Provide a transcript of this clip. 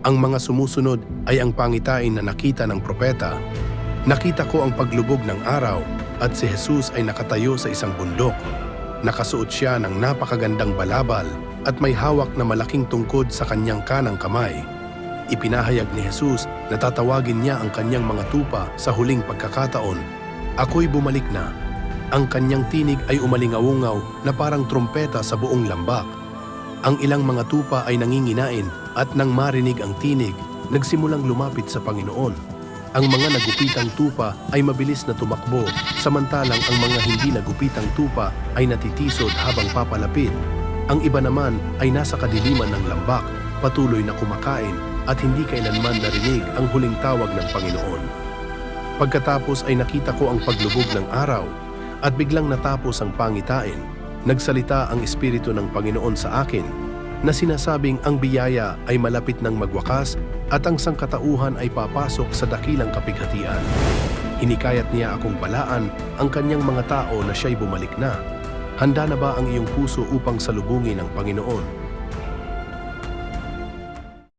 Ang mga sumusunod ay ang pangitain na nakita ng propeta. Nakita ko ang paglubog ng araw at si Jesus ay nakatayo sa isang bundok. Nakasuot siya ng napakagandang balabal at may hawak na malaking tungkod sa kanyang kanang kamay. Ipinahayag ni Jesus na tatawagin niya ang kanyang mga tupa sa huling pagkakataon. Ako'y bumalik na. Ang kanyang tinig ay umalingaungaw na parang trompeta sa buong lambak. Ang ilang mga tupa ay nanginginain at nang marinig ang tinig, nagsimulang lumapit sa Panginoon. Ang mga nagupitang tupa ay mabilis na tumakbo, samantalang ang mga hindi nagupitang tupa ay natitisod habang papalapit. Ang iba naman ay nasa kadiliman ng lambak, patuloy na kumakain at hindi kailanman narinig ang huling tawag ng Panginoon. Pagkatapos ay nakita ko ang paglubog ng araw at biglang natapos ang pangitain. Nagsalita ang Espiritu ng Panginoon sa akin na sinasabing ang biyaya ay malapit ng magwakas at ang sangkatauhan ay papasok sa dakilang kapighatian. Hinikayat niya akong balaan ang kanyang mga tao na siya'y bumalik na. Handa na ba ang iyong puso upang salubungin ang Panginoon?